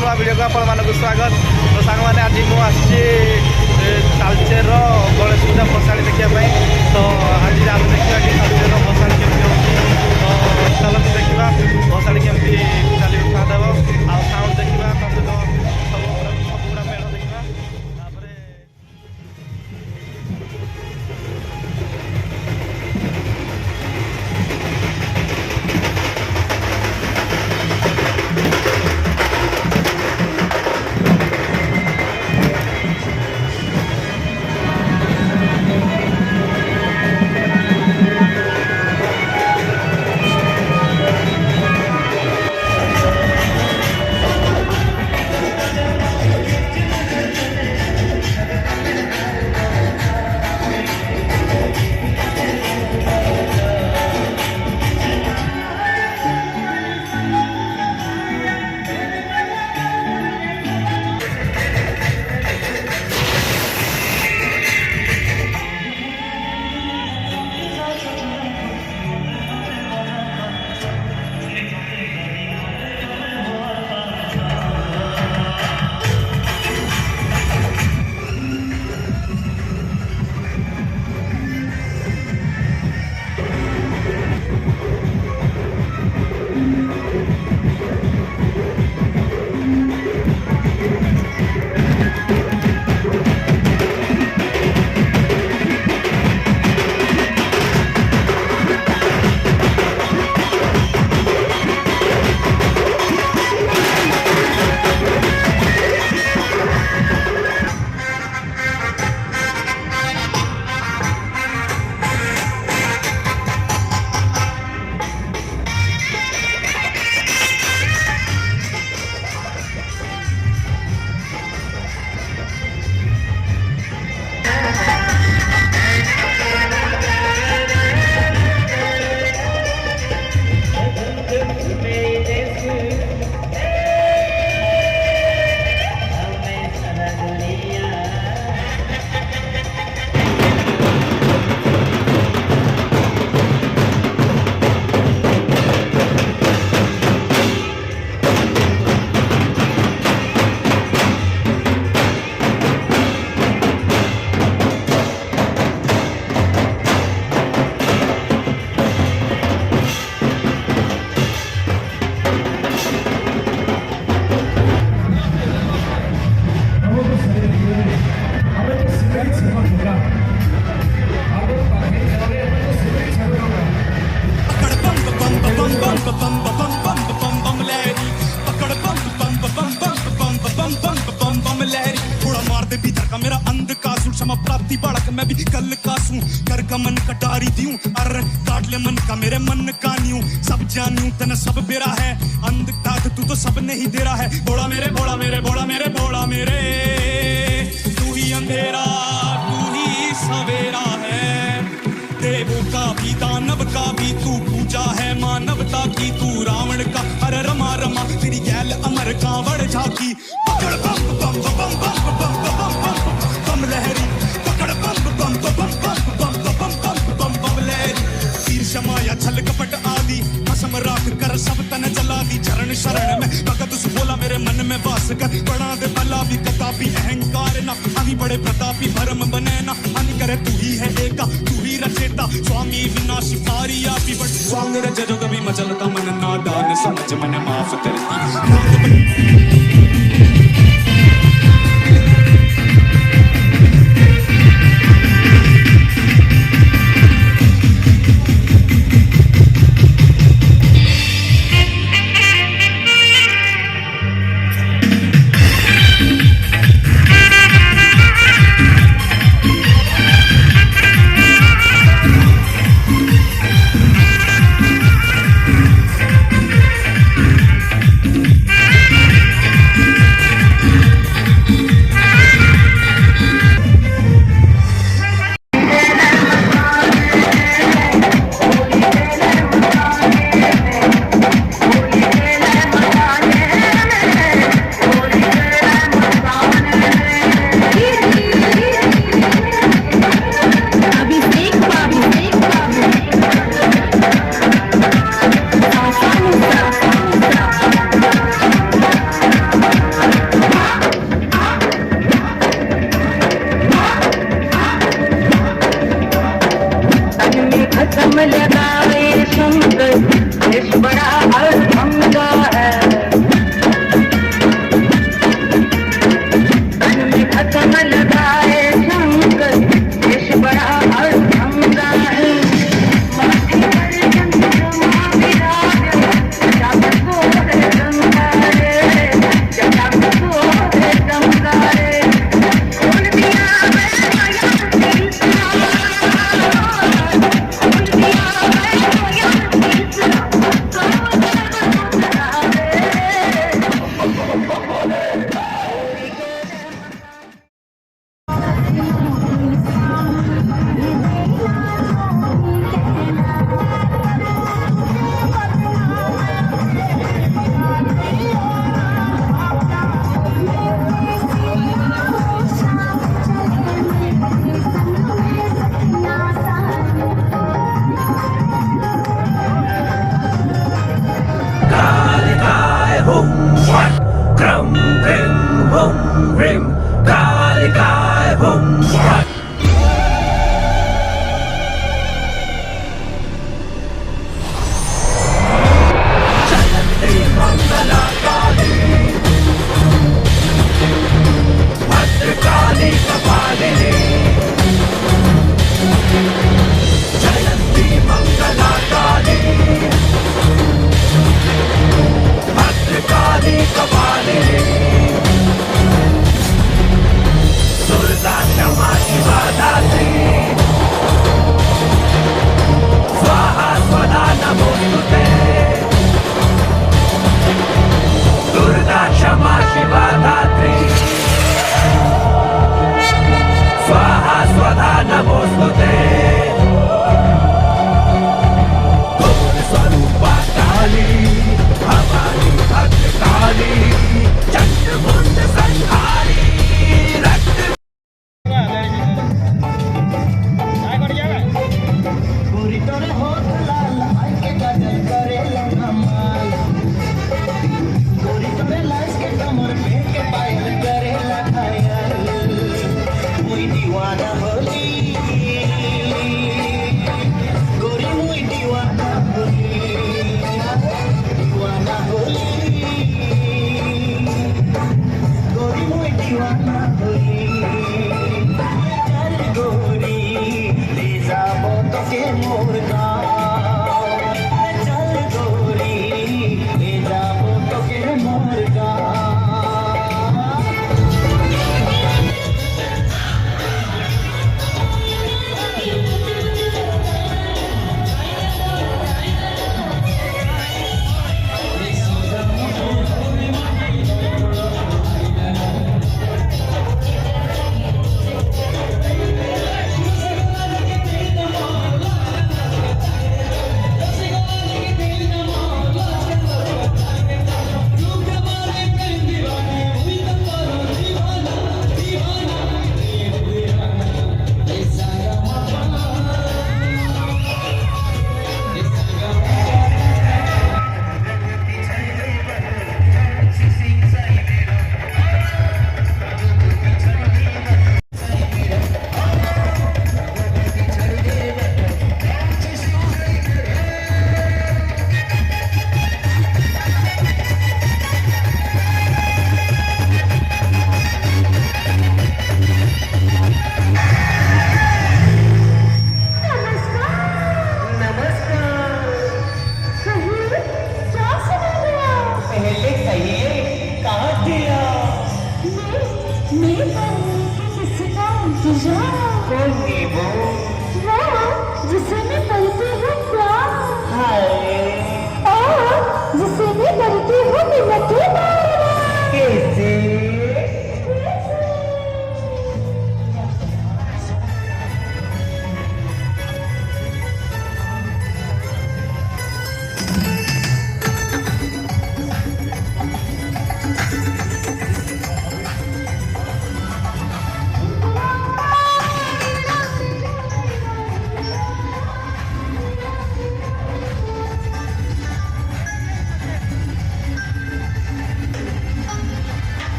नुआ वीडियो को आपको स्वागत। तो सांग मैंने आज मुझे तालचेर गणेश पूजा भसाणी देखापी। तो आज आम देखा कि तालचेर भसाणी केमती हो। तो चलते देखा भसाणी केमती चलो देव आ साउंड देखा सब सबुड़ा मेढ़ देखा। प्राप्ति बालक मैं भी कल कासूं कर का मन कटारी दियूं अर काट ले मन का मेरे मन का न्यू सब जानूं तन सब बेरा है अंधकार तू तो सब नहीं दे रहा है बोला मेरे बोला मेरे बोला मेरे बोला मेरे तू ही अंधेरा तू ही सवेरा है देवों का भी दानव का भी तू पूजा है मानवता की तू रावण का अरे रमा रमा तेरी गैल अमर कांवड़ झाकी पकड़ बम बम बम बम बम बम बम बम लहरी पकड़ बम बम बम बम बम बम बम बम बम लहरी तीर शमाया छल कपट आदि कसम राख कर सब तन जला दी चरण शरण में भगत उस बोला मेरे मन में वास कर बड़ा दे भला भी कतापी अहंकार ना अभी बड़े प्रतापी भरम बने ना अन करे तू ही है एका तू ही रचेता स्वामी विनाशी पारिया भी बट स्वांग रज जो कभी मचलता मन नादान समझ मन माफ करती hum what krum krim hum rim kalikai hum what Chalanti Mangala Kali Bhadrakali Kapalini Chalanti Mangala Kali Bhadrakali Kapalini Durga Shama Shiva Dhatri Swaha Swada Namostute Durga Shama Shiva Dhatri Swaha Swada Namostute Gaur Swarupa Kali Bhavani Bhadrakali Chandamunda Sanhari Rakta जिसे मैं पढ़ती हूँ प्यार और जिसे मैं पढ़ती हूँ मिलती कैसे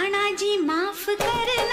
राणा जी माफ करना